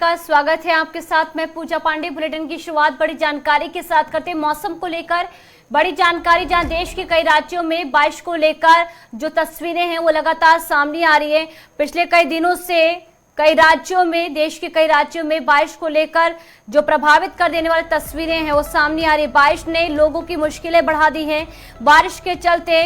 का स्वागत है आपके साथ। मैं पूजा पांडे। बुलेटिन की शुरुआत बड़ी जानकारी के साथ करते हैं। मौसम को लेकर बड़ी जानकारी, जहां देश के कई राज्यों में बारिश को लेकर जो तस्वीरें हैं वो लगातार सामने आ रही है। पिछले कई दिनों से कई राज्यों में, देश के कई राज्यों में बारिश को लेकर जो प्रभावित कर देने वाली तस्वीरें हैं वो सामने आ रही है। बारिश ने लोगों की मुश्किलें बढ़ा दी हैं। बारिश के चलते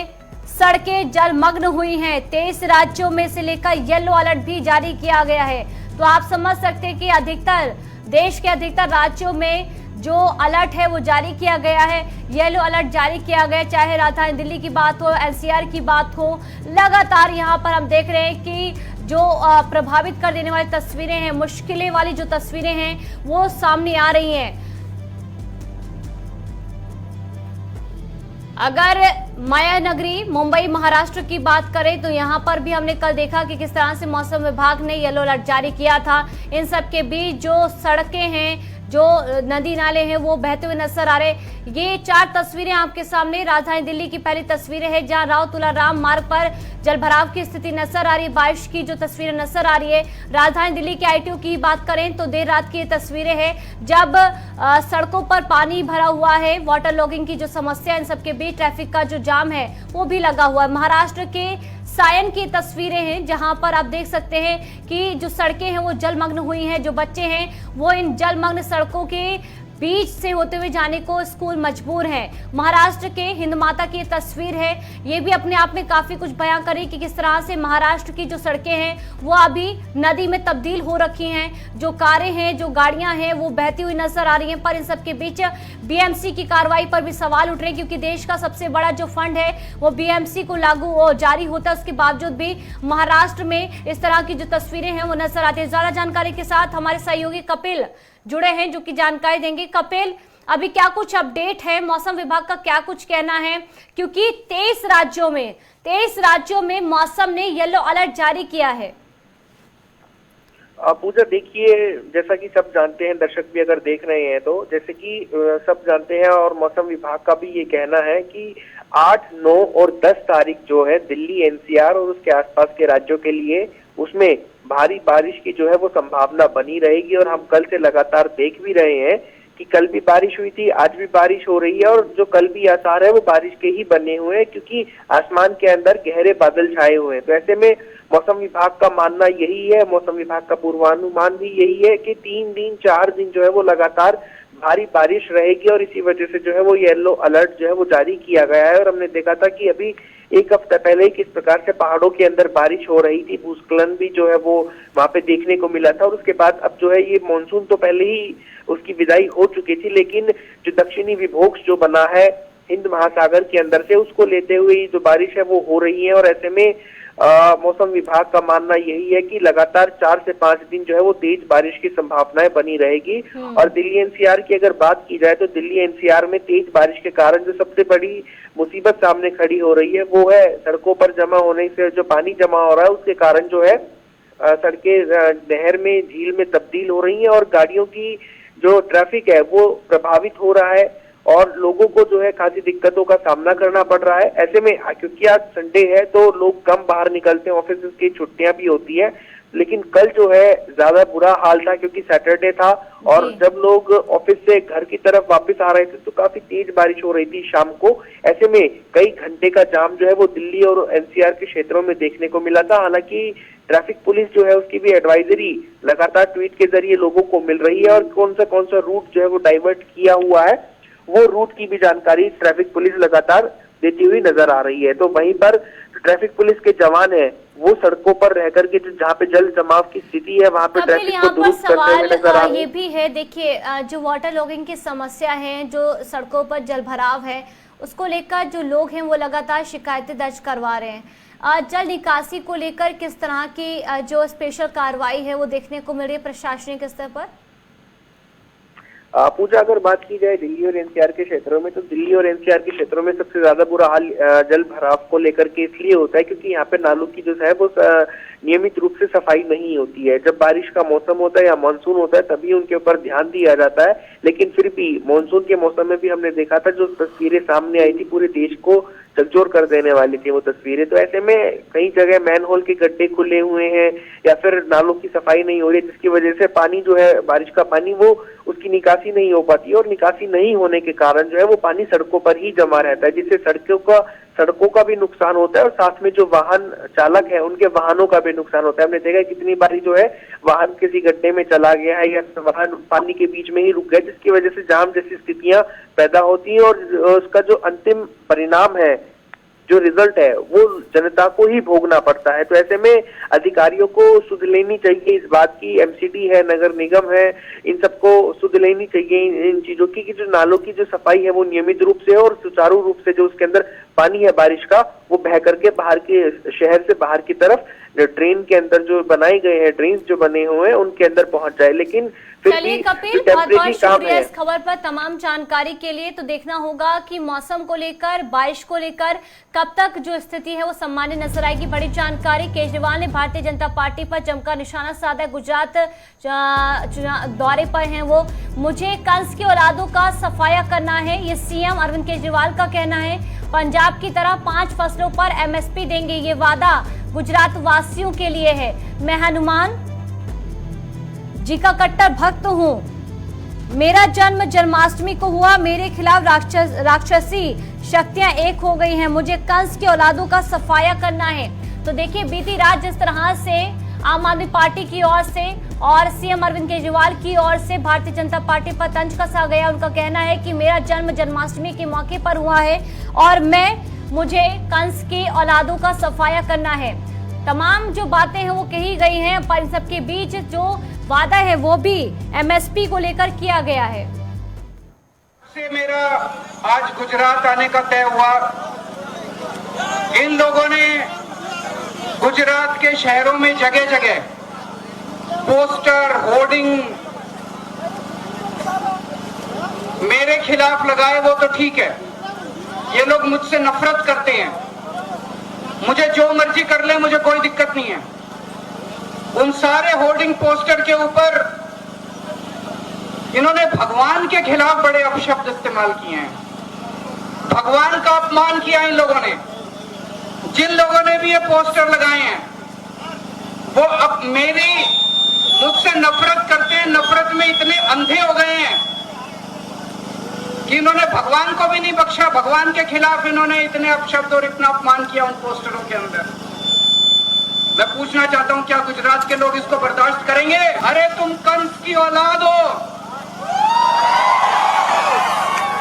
सड़कें जलमग्न हुई हैं। 23 राज्यों में से लेकर येलो अलर्ट भी जारी किया गया है। तो आप समझ सकते हैं कि देश के अधिकतर राज्यों में जो अलर्ट है वो जारी किया गया है। येलो अलर्ट जारी किया गया, चाहे राजधानी दिल्ली की बात हो, एनसीआर की बात हो। लगातार यहाँ पर हम देख रहे हैं कि जो प्रभावित कर देने वाली तस्वीरें हैं, मुश्किलें वाली जो तस्वीरें हैं वो सामने आ रही हैं। अगर माया नगरी मुंबई महाराष्ट्र की बात करें तो यहाँ पर भी हमने कल देखा कि किस तरह से मौसम विभाग ने येलो अलर्ट जारी किया था। इन सब के बीच जो सड़कें हैं, जो नदी नाले हैं वो बहते हुए नजर आ रहे। ये 4 तस्वीरें आपके सामने राजधानी दिल्ली की पहली तस्वीरें हैं, जहां राव तुलाराम मार्ग पर जलभराव की स्थिति नजर आ रही है। बारिश की जो तस्वीरें नजर आ रही है, राजधानी दिल्ली के आईटीओ की बात करें तो देर रात की ये तस्वीरें हैं जब सड़कों पर पानी भरा हुआ है। वाटर लॉगिंग की जो समस्या, इन सबके बीच ट्रैफिक का जो जाम है वो भी लगा हुआ है। महाराष्ट्र के सायन की तस्वीरें हैं जहां पर आप देख सकते हैं कि जो सड़कें हैं वो जलमग्न हुई हैं। जो बच्चे हैं वो इन जलमग्न सड़कों के बीच से होते हुए जाने को स्कूल मजबूर हैं। महाराष्ट्र के हिंद माता की तस्वीर है, ये भी अपने आप में काफी कुछ बयां करी कि किस तरह से महाराष्ट्र की जो सड़कें हैं वो अभी नदी में तब्दील हो रखी हैं। जो कारें हैं, जो गाड़ियां हैं वो बहती हुई नजर आ रही हैं। पर इन सबके बीच बीएमसी की कार्रवाई पर भी सवाल उठ रहे हैं, क्योंकि देश का सबसे बड़ा जो फंड है वो बीएमसी को लागू जारी होता है। उसके बावजूद भी महाराष्ट्र में इस तरह की जो तस्वीरें हैं वो नजर आती है। ज्यादा जानकारी के साथ हमारे सहयोगी कपिल जुड़े हैं जो कि जानकारी देंगे। कपिल, अभी क्या कुछ अपडेट है, मौसम विभाग का क्या कुछ कहना है, क्योंकि 23 राज्यों में मौसम ने येलो अलर्ट जारी किया है। पूजा, देखिए, जैसा कि सब जानते हैं, दर्शक भी अगर देख रहे हैं तो जैसे कि सब जानते हैं और मौसम विभाग का भी ये कहना है कि 8, 9 और 10 तारीख जो है दिल्ली, एनसीआर और उसके आसपास के राज्यों के लिए उसमें भारी बारिश की जो है वो संभावना बनी रहेगी। और हम कल से लगातार देख भी रहे हैं कि कल भी बारिश हुई थी, आज भी बारिश हो रही है और जो कल भी आसार है वो बारिश के ही बने हुए हैं, क्योंकि आसमान के अंदर गहरे बादल छाए हुए हैं। तो ऐसे में मौसम विभाग का मानना यही है, मौसम विभाग का पूर्वानुमान भी यही है कि 3 दिन 4 दिन जो है वो लगातार भारी बारिश रहेगी और इसी वजह से जो है वो येलो अलर्ट जो है वो जारी किया गया है। और हमने देखा था कि अभी 1 हफ्ता पहले ही किस प्रकार से पहाड़ों के अंदर बारिश हो रही थी, भूस्खलन भी जो है वो वहां पे देखने को मिला था। और उसके बाद अब जो है ये मानसून तो पहले ही उसकी विदाई हो चुकी थी, लेकिन जो दक्षिणी विभोग जो बना है हिंद महासागर के अंदर से, उसको लेते हुए जो बारिश है वो हो रही है। और ऐसे में मौसम विभाग का मानना यही है कि लगातार 4 से 5 दिन जो है वो तेज बारिश की संभावनाएं बनी रहेगी। और दिल्ली एनसीआर की अगर बात की जाए तो दिल्ली एनसीआर में तेज बारिश के कारण जो सबसे बड़ी मुसीबत सामने खड़ी हो रही है वो है सड़कों पर जमा होने से जो पानी जमा हो रहा है, उसके कारण जो है सड़कें नहर में, झील में तब्दील हो रही है और गाड़ियों की जो ट्रैफिक है वो प्रभावित हो रहा है और लोगों को जो है खासी दिक्कतों का सामना करना पड़ रहा है। ऐसे में क्योंकि आज संडे है तो लोग कम बाहर निकलते हैं, ऑफिस की छुट्टियां भी होती है, लेकिन कल जो है ज्यादा बुरा हाल था क्योंकि सैटरडे था और जब लोग ऑफिस से घर की तरफ वापस आ रहे थे तो काफी तेज बारिश हो रही थी शाम को। ऐसे में कई घंटे का जाम जो है वो दिल्ली और एनसीआर के क्षेत्रों में देखने को मिला था। हालांकि ट्रैफिक पुलिस जो है उसकी भी एडवाइजरी लगातार ट्वीट के जरिए लोगों को मिल रही है और कौन सा रूट जो है वो डाइवर्ट किया हुआ है, वो रूट की भी जानकारी ट्रैफिक पुलिस लगातार देती हुई नजर आ रही है। तो वहीं पर ट्रैफिक पुलिस के जवान है वो सड़कों पर रह करके जहाँ पे जल जमाव की स्थिति है वहाँ पे ट्रैफिक को दुरुस्त करते हुए नजर आ रही है। ये भी है, देखिए, जो वाटर लॉगिंग की समस्या है, जो सड़कों पर जल भराव है, उसको लेकर जो लोग हैं वो लगातार शिकायतें दर्ज करवा रहे हैं। जल निकासी को लेकर किस तरह की जो स्पेशल कार्रवाई है वो देखने को मिल रही है प्रशासनिक स्तर पर? पूजा, अगर बात की जाए दिल्ली और एनसीआर के क्षेत्रों में तो दिल्ली और एनसीआर के क्षेत्रों में सबसे ज्यादा बुरा हाल जल भराव को लेकर के इसलिए होता है क्योंकि यहाँ पे नालों की जो है वो नियमित रूप से सफाई नहीं होती है। जब बारिश का मौसम होता है या मानसून होता है तभी उनके ऊपर ध्यान दिया जाता है, लेकिन फिर भी मानसून के मौसम में भी हमने देखा था जो तस्वीरें सामने आई थी पूरे देश को झकझोर कर देने वाली थी वो तस्वीरें। तो ऐसे में कई जगह मैनहोल के गड्ढे खुले हुए हैं या फिर नालों की सफाई नहीं हो रही, जिसकी वजह से पानी जो है, बारिश का पानी, वो उसकी निकासी नहीं हो पाती है और निकासी नहीं होने के कारण जो है वो पानी सड़कों पर ही जमा रहता है, जिससे सड़कों का भी नुकसान होता है और साथ में जो वाहन चालक है उनके वाहनों का भी नुकसान होता है। हमने देखा कितनी बारी जो है वाहन किसी गड्ढे में चला गया है या वाहन पानी के बीच में ही रुक गया, जिसकी वजह से जाम जैसी स्थितियां पैदा होती हैं और उसका जो अंतिम परिणाम है, जो रिजल्ट है, वो जनता को ही भोगना पड़ता है। तो ऐसे में अधिकारियों को सुध लेनी चाहिए इस बात की, एमसीडी है, नगर निगम है, इन सबको सुध लेनी चाहिए इन चीजों की कि जो नालों की जो सफाई है वो नियमित रूप से और सुचारू रूप से जो उसके अंदर पानी है बारिश का वो बह करके बाहर के शहर से बाहर की तरफ ड्रेन के अंदर जो बनाए गए हैं, ड्रेन जो बने हुए हैं उनके अंदर पहुंच जाए। लेकिन चलिए कपिल, बहुत बहुत शुक्रिया इस खबर पर तमाम जानकारी के लिए। तो देखना होगा कि मौसम को लेकर, बारिश को लेकर कब तक जो स्थिति है वो सामान्य नजर आएगी। बड़ी जानकारी। केजरीवाल ने भारतीय जनता पार्टी पर जमकर निशाना साधा। गुजरात दौरे पर हैं वो। मुझे कंस की औलादों का सफाया करना है, ये सीएम अरविंद केजरीवाल का कहना है। पंजाब की तरह 5 फसलों पर एमएसपी देंगे, ये वादा गुजरात वासियों के लिए है। मैं हनुमान जी का कट्टर भक्त हूँ। मेरा जन्म जन्माष्टमी को हुआ। मेरे खिलाफ राक्षसी शक्तियां एक हो गई हैं। मुझे कंस की औलादों का सफाया करना है। तो देखिए, बीती रात जिस तरह से आम आदमी पार्टी की ओर से और सीएम अरविंद केजरीवाल की ओर से भारतीय जनता पार्टी पर तंज कसा गया। उनका कहना है कि मेरा जन्म जन्माष्टमी के मौके पर हुआ है और मुझे कंस की औलादों का सफाया करना है। तमाम जो बातें हैं वो कही गई हैं, पर इन सबके बीच जो वादा है वो भी एमएसपी को लेकर किया गया है। से मेरा आज गुजरात आने का तय हुआ। इन लोगों ने गुजरात के शहरों में जगह जगह पोस्टर, होर्डिंग मेरे खिलाफ लगाए, वो तो ठीक है। ये लोग मुझसे नफरत करते हैं, मुझे जो मर्जी कर ले, मुझे कोई दिक्कत नहीं है। उन सारे होर्डिंग पोस्टर के ऊपर इन्होंने भगवान के खिलाफ बड़े अपशब्द इस्तेमाल किए हैं। भगवान का अपमान किया इन लोगों ने। जिन लोगों ने भी ये पोस्टर लगाए हैं वो अब मुझसे नफरत करते हैं। नफरत में इतने अंधे हो गए हैं कि इन्होंने भगवान को भी नहीं बख्शा। भगवान के खिलाफ इन्होंने इतने अपशब्द और इतना अपमान किया उन पोस्टरों के अंदर। मैं पूछना चाहता हूं, क्या गुजरात के लोग इसको बर्दाश्त करेंगे? अरे तुम कंस की औलाद हो,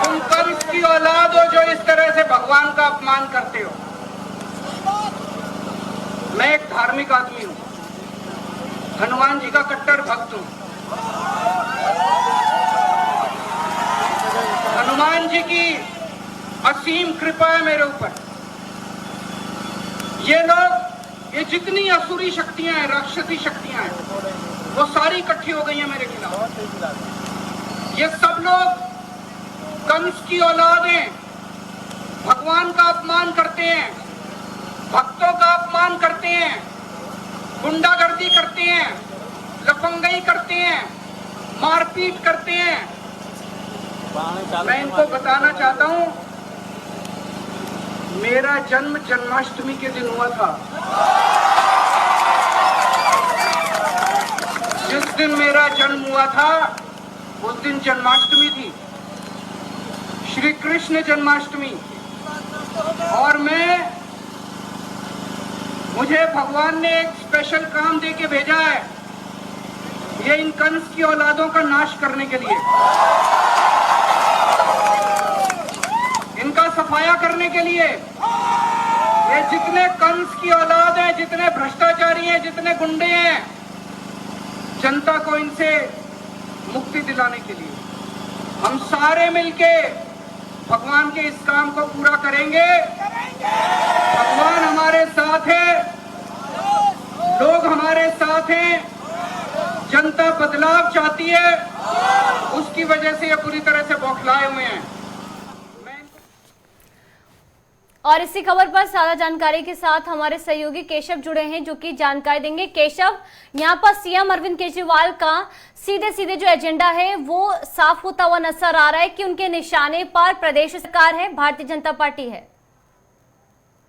तुम कंस की औलाद हो जो इस तरह से भगवान का अपमान करते हो। मैं एक धार्मिक आदमी हूं, हनुमान जी का कट्टर भक्त हूं। हनुमान जी की असीम कृपा है मेरे ऊपर। ये लोग, ये जितनी असुरी शक्तियां हैं, राक्षसी शक्तियां हैं, वो सारी इकट्ठी हो गई हैं मेरे खिलाफ। ये सब लोग कंस की औलाद हैं, भगवान का अपमान करते हैं, भक्तों का अपमान करते हैं, गुंडागर्दी करते हैं, लफंगई करते हैं, मारपीट करते हैं। मैं इनको बताना चाहता हूं, मेरा जन्म जन्माष्टमी के दिन हुआ था। जिस दिन मेरा जन्म हुआ था उस दिन जन्माष्टमी थी, श्री कृष्ण जन्माष्टमी। और मुझे भगवान ने एक स्पेशल काम दे के भेजा है, ये इन कंस की औलादों का नाश करने के लिए, इनका सफाया करने के लिए। ये जितने कंस की औलाद हैं, जितने भ्रष्टाचारी हैं, जितने गुंडे हैं, जनता को इनसे मुक्ति दिलाने के लिए हम सारे मिलके भगवान के इस काम को पूरा करेंगे। भगवान हमारे साथ है, लोग हमारे साथ हैं, जनता बदलाव चाहती है, उसकी वजह से ये पूरी तरह से बौखलाए हुए हैं। और इसी खबर पर ज्यादा जानकारी के साथ हमारे सहयोगी केशव जुड़े हैं जो कि जानकारी देंगे। केशव, यहाँ पर सीएम अरविंद केजरीवाल का सीधे सीधे जो एजेंडा है वो साफ होता हुआ नजर आ रहा है कि उनके निशाने पर प्रदेश सरकार है, भारतीय जनता पार्टी है।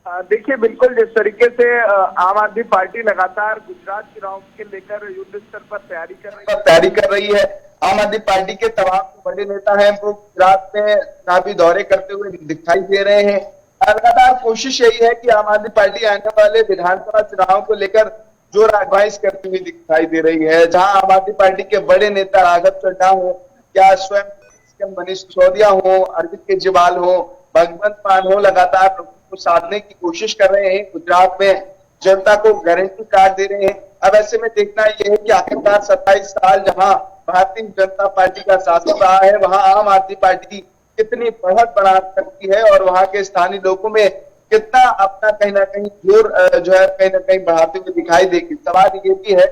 देखिए, बिल्कुल जिस तरीके से आम आदमी पार्टी लगातार गुजरात चुनाव के लेकर युद्ध स्तर पर तैयारी कर रही है। आम आदमी पार्टी के तमाम बड़े नेता हैं वो गुजरात में चुनावी दौरे करते हुए दिखाई दे रहे हैं। लगातार कोशिश यही है कि आम आदमी पार्टी आने वाले विधानसभा चुनाव को लेकर जोर आजमाइश करती हुई दिखाई दे रही है। जहां आम आदमी पार्टी के बड़े नेता राघव चड्ढा हो या स्वयं मनीष सिसोदिया हो, अरविंद केजरीवाल हो, भगवंत मान हो, लगातार लोगों को साधने की कोशिश कर रहे हैं। गुजरात में जनता को गारंटी कार्ड दे रहे हैं। अब ऐसे में देखना यह है कि आखिरकार 27 साल जहां भारतीय जनता पार्टी का शासन रहा है, वहां आम आदमी पार्टी कितनी बढ़त बढ़ा सकती है और वहां के स्थानीय लोगों में कितना अपना कहीं ना कहीं जोर जो है कहीं ना कहीं बढ़ाते हुए दिखाई देगी। सवाल ये भी है,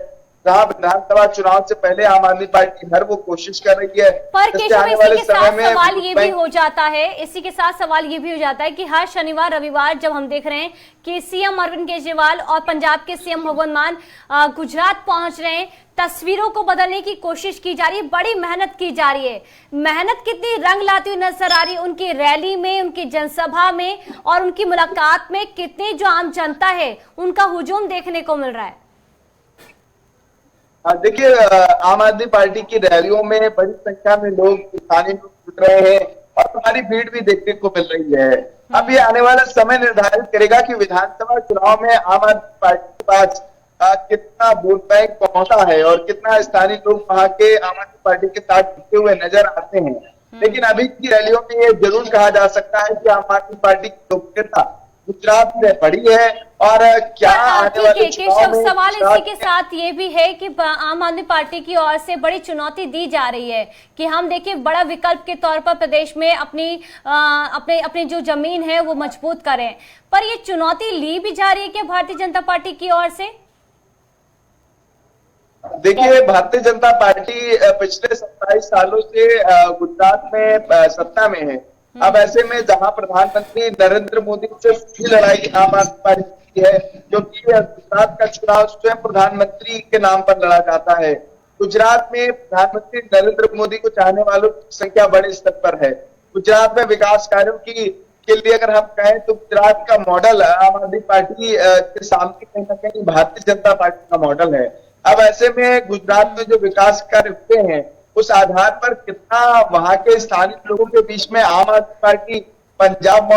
जहां विधानसभा चुनाव से पहले आम आदमी पार्टी हर वो कोशिश कर रही है। पर केशव, इसी के साथ सवाल ये भी हो जाता है, कि हर शनिवार रविवार जब हम देख रहे हैं कि सीएम अरविंद केजरीवाल और पंजाब के सीएम भगवंत मान गुजरात पहुंच रहे हैं, तस्वीरों को बदलने की कोशिश की जा रही है, बड़ी मेहनत की जा रही है। मेहनत कितनी रंग लाती हुई नजर आ रही है उनकी रैली में, उनकी जनसभा में और उनकी मुलाकात में। कितनी जो आम जनता है उनका हुजूम देखने को मिल रहा है। देखिए, आम आदमी पार्टी की रैलियों में बड़ी संख्या में लोग, स्थानीय लोग जुट रहे हैं और हमारी भीड़ भी देखने को मिल रही है। अब ये आने वाला समय निर्धारित करेगा कि विधानसभा चुनाव में आम आदमी पार्टी के पास कितना वोट बैंक पहुंचा है और कितना स्थानीय लोग वहां के आम आदमी पार्टी के साथ जुटते हुए नजर आते हैं। लेकिन अभी की रैलियों में ये जरूर कहा जा सकता है कि आम आदमी पार्टी की लोकप्रियता गुजरात में बढ़ी है। और क्या आने वाले केशव, सवाल इसी के साथ ये भी है कि आम आदमी पार्टी की ओर से बड़ी चुनौती दी जा रही है कि हम देखिए बड़ा विकल्प के तौर पर प्रदेश में अपनी जो जमीन है वो मजबूत करें, पर ये चुनौती ली भी जा रही है क्या भारतीय जनता पार्टी की ओर से? देखिए, भारतीय जनता पार्टी पिछले 27 सालों से गुजरात में सत्ता में है। अब ऐसे में जहां प्रधानमंत्री नरेंद्र मोदी से सीधी लड़ाई आम आदमी पार्टी की है, क्योंकि गुजरात का चुनाव स्वयं प्रधानमंत्री के नाम पर लड़ा जाता है। गुजरात में प्रधानमंत्री नरेंद्र मोदी को चाहने वालों की संख्या बड़े स्तर पर है। गुजरात में विकास कार्यों के लिए अगर हम कहें तो गुजरात का मॉडल आम आदमी पार्टी के सामने कहीं ना कहीं भारतीय जनता पार्टी का मॉडल है। अब ऐसे में गुजरात में जो विकास कार्य हुए हैं उस आधार पर कितना वहां के स्थानीय लोगों के बीच में आम आदमी पार्टी पंजाब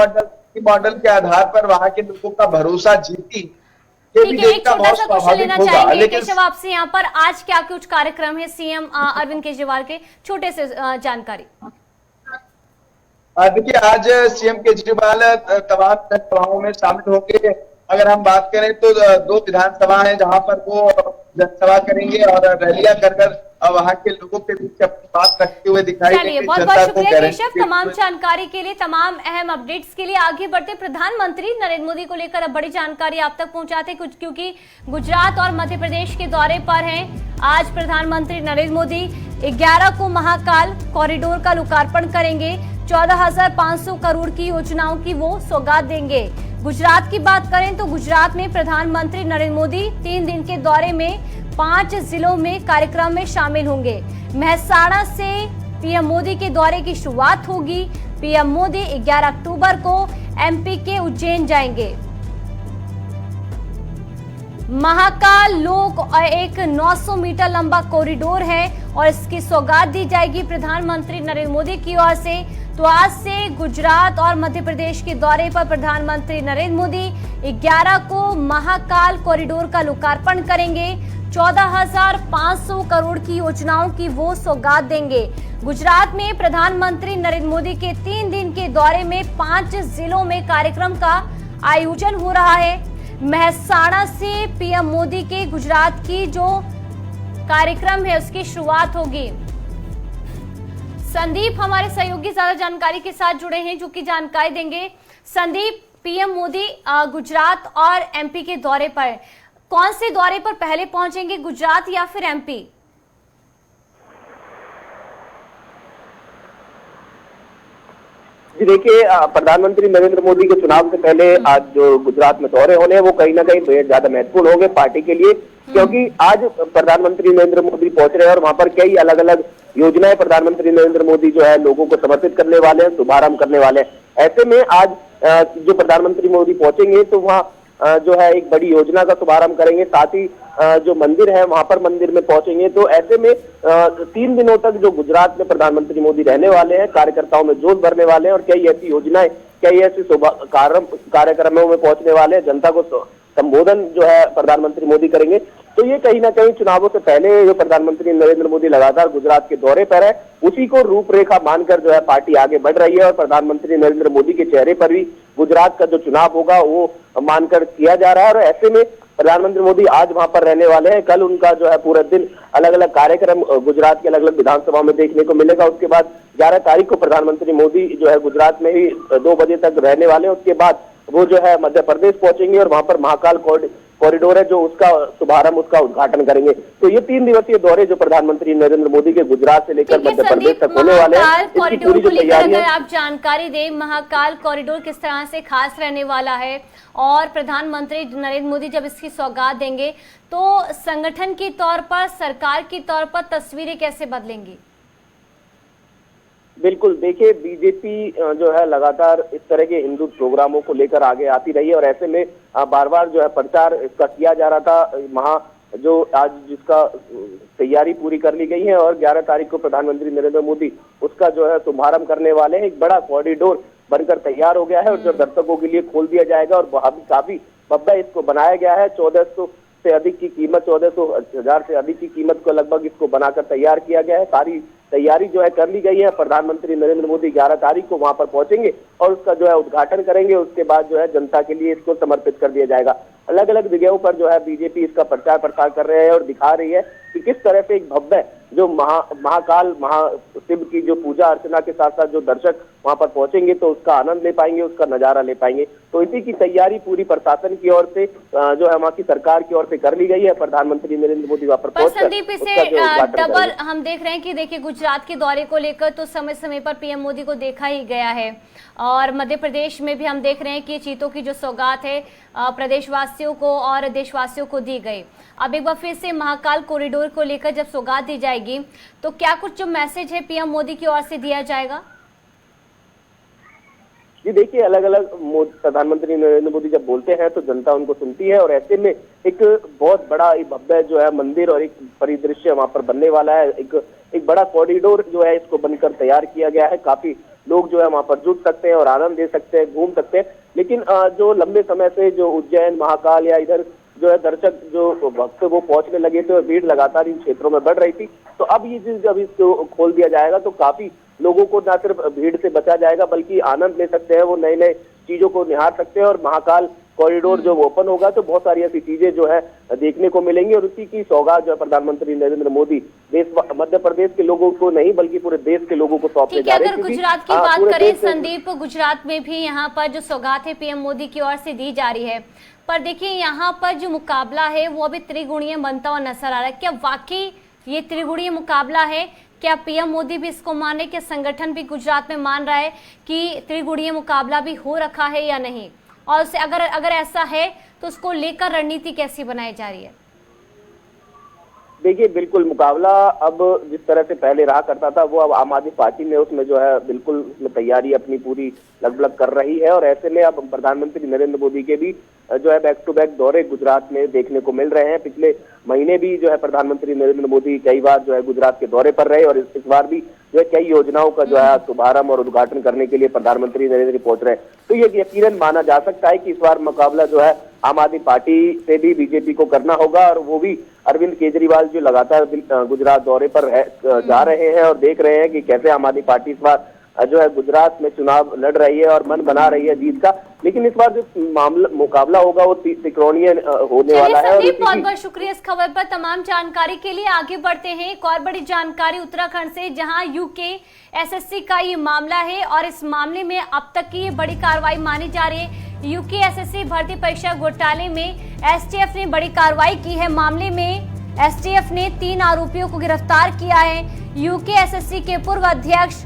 मॉडल के आधार पर वहां के लोगों का भरोसा जीती, ठीक है। एक छोटा सा क्वेश्चन लेना चाहेंगे केशव आपसे, यहाँ पर आज क्या कुछ कार्यक्रम है सीएम अरविंद केजरीवाल के, छोटे से जानकारी। देखिए, आज सीएम केजरीवाल तमाम जनसभाओं में शामिल होंगे। अगर हम बात करें तो 2 विधानसभा है जहां पर वो जनसभा करेंगे और रैलियां कर वहां के लोगों के बीच अपनी बात रखते हुए दिखाई देंगे। बहुत बहुत शुक्रिया केशव, तमाम जानकारी के लिए, तमाम अहम अपडेट्स के लिए। आगे बढ़ते, प्रधानमंत्री नरेंद्र मोदी को लेकर अब बड़ी जानकारी आप तक पहुंचाते कुछ, क्योंकि गुजरात और मध्य प्रदेश के दौरे पर हैं। आज प्रधानमंत्री नरेंद्र मोदी 11 को महाकाल कॉरिडोर का लोकार्पण करेंगे। 14,500 करोड़ की योजनाओं की वो सौगात देंगे। गुजरात की बात करें तो गुजरात में प्रधानमंत्री नरेंद्र मोदी 3 दिन के दौरे में 5 जिलों में कार्यक्रम में शामिल होंगे। मेहसाणा से पीएम मोदी के दौरे की शुरुआत होगी। पीएम मोदी 11 अक्टूबर को एमपी के उज्जैन जाएंगे। महाकाल लोक एक 900 मीटर लंबा कॉरिडोर है और इसकी सौगात दी जाएगी प्रधानमंत्री नरेंद्र मोदी की ओर से। तो आज से गुजरात और मध्य प्रदेश के दौरे पर प्रधानमंत्री नरेंद्र मोदी 11 को महाकाल कॉरिडोर का लोकार्पण करेंगे। 14,500 करोड़ की योजनाओं की वो सौगात देंगे। गुजरात में प्रधानमंत्री नरेंद्र मोदी के 3 दिन के दौरे में 5 जिलों में कार्यक्रम का आयोजन हो रहा है। मेहसाणा से पीएम मोदी के गुजरात की जो कार्यक्रम है उसकी शुरुआत होगी। संदीप हमारे सहयोगी ज्यादा जानकारी के साथ जुड़े हैं जो कि जानकारी देंगे। संदीप, पीएम मोदी गुजरात और एमपी के दौरे पर, कौन से दौरे पर पहले पहुंचेंगे, गुजरात या फिर एमपी? जी देखिए, प्रधानमंत्री नरेंद्र मोदी के चुनाव से पहले आज जो गुजरात में दौरे होने हैं वो कहीं ना कहीं बेहद ज्यादा महत्वपूर्ण होंगे पार्टी के लिए, क्योंकि आज प्रधानमंत्री नरेंद्र मोदी पहुंच रहे हैं और वहां पर कई अलग अलग योजनाएं प्रधानमंत्री नरेंद्र मोदी जो है लोगों को समर्पित करने वाले हैं, शुभारंभ करने वाले हैं। ऐसे में आज जो प्रधानमंत्री मोदी पहुंचेंगे तो वहाँ जो है एक बड़ी योजना का शुभारंभ करेंगे। साथ ही जो मंदिर है वहां पर मंदिर में पहुंचेंगे। तो ऐसे में 3 दिनों तक जो गुजरात में प्रधानमंत्री मोदी रहने वाले हैं, कार्यकर्ताओं में जोश भरने वाले हैं और कई ऐसी योजनाएं, कई ऐसे कार्यक्रमों में पहुंचने वाले हैं, जनता को संबोधन जो है प्रधानमंत्री मोदी करेंगे। तो ये कहीं ना कहीं चुनावों से पहले जो प्रधानमंत्री नरेंद्र मोदी लगातार गुजरात के दौरे पर है, उसी को रूपरेखा मानकर जो है पार्टी आगे बढ़ रही है और प्रधानमंत्री नरेंद्र मोदी के चेहरे पर भी गुजरात का जो चुनाव होगा वो मानकर किया जा रहा है। और ऐसे में प्रधानमंत्री मोदी आज वहां पर रहने वाले हैं। कल उनका जो है पूरा दिन अलग अलग कार्यक्रम गुजरात के अलग अलग विधानसभा में देखने को मिलेगा। उसके बाद 11 तारीख को प्रधानमंत्री मोदी जो है गुजरात में ही 2 बजे तक रहने वाले हैं। उसके बाद वो जो है मध्य प्रदेश पहुंचेंगे और वहां पर महाकाल कॉरिडोर है जो उसका शुभारंभ, उसका उद्घाटन करेंगे। तो ये 3 दिवसीय दौरे जो प्रधानमंत्री नरेंद्र मोदी के गुजरात से लेकर मध्य प्रदेश तक होने वाले हैं, इसकी पूरी जो तैयारी है। आप जानकारी दें, महाकाल कॉरिडोर किस तरह से खास रहने वाला है और प्रधानमंत्री नरेंद्र मोदी जब इसकी सौगात देंगे तो संगठन के तौर पर, सरकार के तौर पर तस्वीरें कैसे बदलेंगी? बिल्कुल, देखिए बीजेपी जो है लगातार इस तरह के हिंदू प्रोग्रामों को लेकर आगे आती रही है और ऐसे में बार बार जो है प्रचार इसका किया जा रहा था। जो आज जिसका तैयारी पूरी कर ली गई है और 11 तारीख को प्रधानमंत्री नरेंद्र मोदी उसका जो है शुभारंभ करने वाले हैं। एक बड़ा कॉरिडोर बनकर तैयार हो गया है और जो दर्शकों के लिए खोल दिया जाएगा और काफी भव्य इसको बनाया गया है। 1400 से अधिक की कीमत, 1400 से अधिक की कीमत को लगभग इसको बनाकर तैयार किया गया है। सारी तैयारी जो है कर ली गई है। प्रधानमंत्री नरेंद्र मोदी 11 तारीख को वहां पर पहुंचेंगे और उसका जो है उद्घाटन करेंगे। उसके बाद जो है जनता के लिए इसको समर्पित कर दिया जाएगा। अलग अलग जगहों पर जो है बीजेपी इसका प्रचार प्रसार कर रहे हैं और दिखा रही है कि किस तरह से एक भव्य जो महाकाल महाशिव की जो पूजा अर्चना के साथ साथ जो दर्शक वहां पर पहुंचेंगे तो उसका आनंद ले पाएंगे, उसका नजारा ले पाएंगे। तो इसी की तैयारी पूरी प्रशासन की ओर से जो है वहां की सरकार की ओर से कर ली गई है। प्रधानमंत्री नरेंद्र मोदी वहां पर संदीप, इसे डबल हम देख रहे हैं कि देखिए गुजरात के दौरे को लेकर तो समय समय पर पीएम मोदी को देखा ही गया है और मध्य प्रदेश में भी हम देख रहे हैं कि चीतों की जो सौगात है प्रदेशवासियों को और देशवासियों को दी गई। अब एक बार फिर से महाकाल कॉरिडोर को लेकर जब सौगात दी जाएगी तो क्या कुछ जो मैसेज है पीएम मोदी की ओर से दिया जाएगा? जी देखिए, अलग अलग प्रधानमंत्री नरेंद्र मोदी जब बोलते हैं तो जनता उनको सुनती है और ऐसे में एक बहुत बड़ा भव्य जो है मंदिर और एक परिदृश्य वहां पर बनने वाला है। एक बड़ा कॉरिडोर जो है इसको बनकर तैयार किया गया है। काफी लोग जो है वहां पर जुट सकते हैं और आनंद ले सकते हैं, घूम सकते हैं। लेकिन जो लंबे समय से जो उज्जैन, महाकाल या इधर जो है दर्शक जो भक्त वो पहुंचने लगे थे और भीड़ लगातार इन क्षेत्रों में बढ़ रही थी। तो अब ये चीज जब इसको खोल दिया जाएगा तो काफी लोगों को न सिर्फ भीड़ से बचा जाएगा बल्कि आनंद ले सकते हैं, वो नए नए चीजों को निहार सकते हैं। और महाकाल कॉरिडोर जो ओपन होगा तो बहुत सारी ऐसी चीजें जो है देखने को मिलेंगी और उसी की सौगात जो है प्रधानमंत्री नरेंद्र मोदी मध्य प्रदेश के लोगों को नहीं बल्कि पूरे देश के लोगों को सौंपने जा रहे हैं। अगर गुजरात की बात करें संदीप, गुजरात में भी यहाँ पर जो सौगात है पीएम मोदी की ओर से दी जा रही है, पर देखिए यहाँ पर जो मुकाबला है वो अभी त्रिगुणीय बनता हुआ नजर आ रहा है। क्या वाकई ये त्रिगुणीय मुकाबला है? क्या पीएम मोदी भी इसको माने, क्या संगठन भी गुजरात में मान रहा है कि त्रिगुणीय मुकाबला भी हो रखा है या नहीं? और उसे अगर ऐसा है तो उसको लेकर रणनीति कैसी बनाई जा रही है? देखिए, बिल्कुल मुकाबला अब जिस तरह से पहले रहा करता था वो अब आम आदमी पार्टी में उसमें जो है बिल्कुल उसमें तैयारी अपनी पूरी लगभग कर रही है। और ऐसे में अब प्रधानमंत्री नरेंद्र मोदी के भी जो है बैक टू बैक दौरे गुजरात में देखने को मिल रहे हैं। पिछले महीने भी जो है प्रधानमंत्री नरेंद्र मोदी कई बार जो है गुजरात के दौरे पर रहे और इस बार भी जो है कई योजनाओं का जो है शुभारंभ और उद्घाटन करने के लिए प्रधानमंत्री नरेंद्र मोदी पहुंच रहे हैं। तो ये यकीनन माना जा सकता है कि इस बार मुकाबला जो है आम आदमी पार्टी से भी बीजेपी को करना होगा और वो भी अरविंद केजरीवाल जो लगातार गुजरात दौरे पर जा रहे हैं और देख रहे हैं कि कैसे आम आदमी पार्टी इस बार जो है गुजरात में चुनाव लड़ रही है और मन बना रही है जीत का। लेकिन इस बार जो मुकाबला होगा वो त्रिकोणीय होने वाला है। बहुत बहुत शुक्रिया इस खबर पर तमाम जानकारी के लिए। आगे बढ़ते हैं, एक और बड़ी जानकारी उत्तराखंड से जहां यूके एसएससी का ये मामला है और इस मामले में अब तक की ये बड़ी कार्रवाई मानी जा रही है। यूके एसएससी भर्ती परीक्षा घोटाले में एसटीएफ ने बड़ी कार्रवाई की है। मामले में एसटीएफ ने 3 आरोपियों को गिरफ्तार किया है। यूके एसएससी के पूर्व अध्यक्ष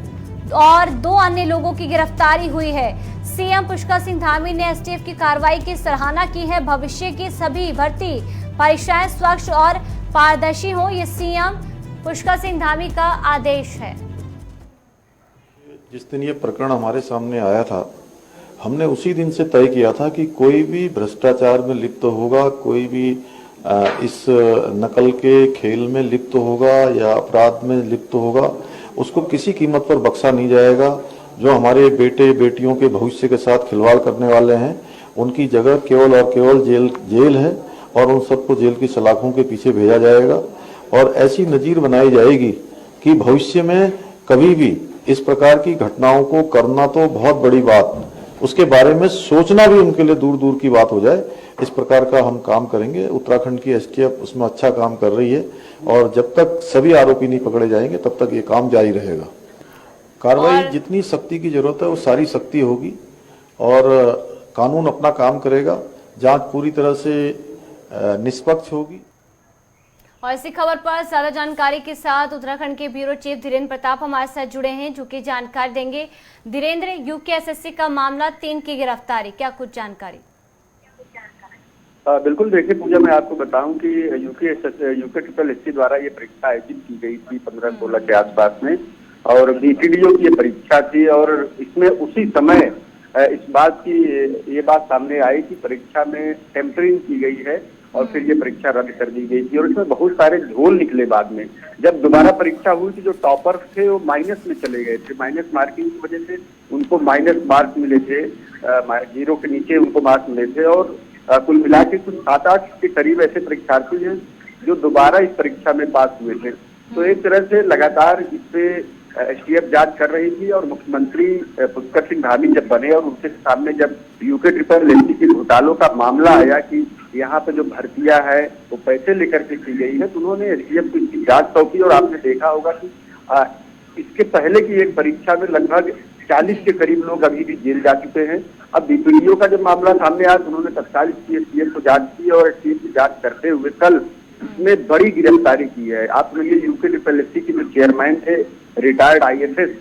और 2 अन्य लोगों की गिरफ्तारी हुई है। सीएम पुष्कर सिंह धामी ने एसटीएफ की कार्रवाई की सराहना की है। भविष्य की सभी भर्ती परीक्षाएं स्वच्छ और पारदर्शी हो, ये सीएम पुष्कर सिंह धामी का आदेश है। जिस दिन ये प्रकरण हमारे सामने आया था हमने उसी दिन से तय किया था कि कोई भी भ्रष्टाचार में लिप्त होगा, कोई भी इस नकल के खेल में लिप्त होगा या अपराध में लिप्त होगा, उसको किसी कीमत पर बख्शा नहीं जाएगा। जो हमारे बेटे बेटियों के भविष्य के साथ खिलवाड़ करने वाले हैं, उनकी जगह केवल और केवल जेल है और उन सबको जेल की सलाखों के पीछे भेजा जाएगा। और ऐसी नजीर बनाई जाएगी कि भविष्य में कभी भी इस प्रकार की घटनाओं को करना तो बहुत बड़ी बात, उसके बारे में सोचना भी उनके लिए दूर दूर की बात हो जाए। इस प्रकार का हम काम करेंगे। उत्तराखंड की एसटीएफ उसमें अच्छा काम कर रही है और जब तक सभी आरोपी नहीं पकड़े जाएंगे तब तक ये काम जारी रहेगा। कार्रवाई जितनी सख्ती की जरूरत है वो सारी सख्ती होगी और कानून अपना काम करेगा। जांच पूरी तरह से निष्पक्ष होगी। और इसी खबर पर ज्यादा जानकारी के साथ उत्तराखंड के ब्यूरो चीफ धीरेन्द्र प्रताप हमारे साथ जुड़े हैं, जो कि जानकारी देंगे। धीरेन्द्र, यूकेएसएससी का मामला, 3 की गिरफ्तारी, क्या कुछ जानकारी? बिल्कुल, देखिए पूजा, मैं आपको बताऊं कि यूके द्वारा ये परीक्षा आयोजित की गई थी 15-16 के आसपास में और बीपीडीओ की ये परीक्षा थी और इसमें उसी समय इस बात की ये बात सामने आई कि परीक्षा में टेम्परिंग की गई है और फिर ये परीक्षा रद्द कर दी गई थी और इसमें बहुत सारे झोल निकले। बाद में जब दोबारा परीक्षा हुई थी, जो टॉपर थे वो माइनस में चले गए थे। माइनस मार्किंग की वजह से उनको माइनस मार्क्स मिले थे, 0 के नीचे उनको मार्क्स मिले थे और कुल मिला के कुछ 7-8 के करीब ऐसे परीक्षार्थी हैं जो दोबारा इस परीक्षा में पास हुए थे। तो एक तरह से लगातार इस पे एसटीएफ जांच कर रही थी और मुख्यमंत्री पुष्कर सिंह धामी जब बने और उनके सामने जब यूके के घोटालों का मामला आया कि यहाँ पे जो भर्तियां है वो पैसे लेकर के की गई है, तो उन्होंने एसटीएफ को इसकी जांच सौंपी। और आपने देखा होगा कि इसके पहले की एक परीक्षा में लगभग 40 के करीब लोग अभी भी जेल जा चुके हैं। अब बीपीडीओ का जब मामला सामने आया तो उन्होंने तत्काल इसकी एसटीएफ को जांच की और एसटीएफ की जांच करते हुए कल इसमें बड़ी गिरफ्तारी की है। आप लोग यूके के जो चेयरमैन थे, रिटायर्ड ISS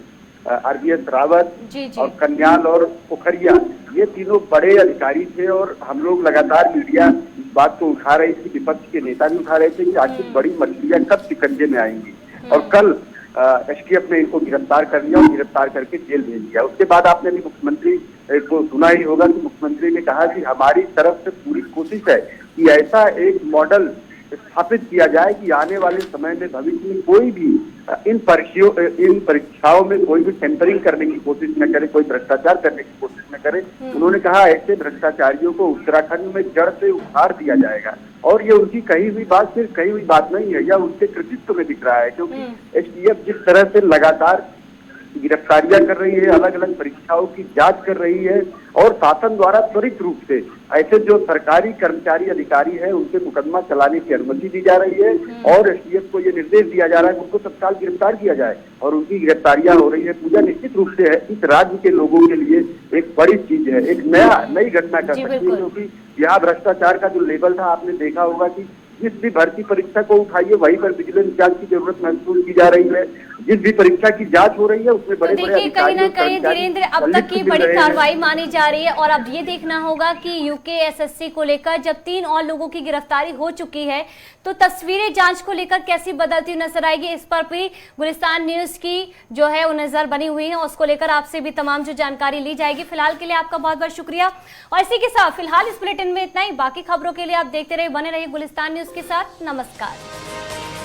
RBS रावत और कन्याल और पोखरिया, ये तीनों बड़े अधिकारी थे और हम लोग लगातार मीडिया इस बात को उठा रही थी, विपक्ष के नेता भी उठा रहे थे कि आखिर बड़ी मछलियां कब शिकंजे में आएंगी। और कल एसटीएफ ने इनको गिरफ्तार कर लिया और गिरफ्तार करके जेल भेज दिया। उसके बाद आपने भी मुख्यमंत्री को सुना ही होगा कि मुख्यमंत्री ने कहा कि हमारी तरफ से पूरी कोशिश है कि ऐसा एक मॉडल स्थापित किया जाए कि आने वाले समय में भविष्य में कोई भी इन परीक्षाओं में कोई भी टेम्परिंग करने की कोशिश न करे, कोई भ्रष्टाचार करने की कोशिश न करे। उन्होंने कहा ऐसे भ्रष्टाचारियों को उत्तराखंड में जड़ से उखाड़ दिया जाएगा। और ये उनकी कही हुई बात सिर्फ कही हुई बात नहीं है, यह उनके कृतित्व में दिख रहा है, क्योंकि एसटीएफ जिस तरह से लगातार गिरफ्तारियां कर रही है, अलग अलग परीक्षाओं की जांच कर रही है और शासन द्वारा त्वरित रूप से ऐसे जो सरकारी कर्मचारी अधिकारी हैं उनके मुकदमा चलाने की अनुमति दी जा रही है और एसटीएफ को ये निर्देश दिया जा रहा है कि उनको तत्काल गिरफ्तार किया जाए और उनकी गिरफ्तारियां हो रही है। पूजा, निश्चित रूप से है इस राज्य के लोगों के लिए एक बड़ी चीज है, एक नई घटना कर सकती है, क्योंकि यहाँ भ्रष्टाचार का जो लेवल था आपने देखा होगा कि जिस भी भर्ती परीक्षा को उठाइए वहीं पर विजिलेंस जांच की जरूरत महसूस की जा रही है। जिस भी परीक्षा की जांच हो रही है उसमें बड़े बड़े देखिए, कहीं ना कहीं धीरेन्द्र अब तक की बड़ी कार्रवाई मानी जा रही है और अब ये देखना होगा कि यूकेएसएससी को लेकर जब 3 और लोगों की गिरफ्तारी हो चुकी है तो तस्वीरें जांच को लेकर कैसी बदलती नजर आएगी, इस पर भी गुलिस्तान न्यूज की जो है वो नजर बनी हुई है। उसको लेकर आपसे भी तमाम जो जानकारी ली जाएगी। फिलहाल के लिए आपका बहुत बहुत शुक्रिया और इसी के साथ फिलहाल इस बुलेटिन में इतना ही। बाकी खबरों के लिए आप देखते रहिए, बने रहिए गुलिस्तान न्यूज के साथ। नमस्कार।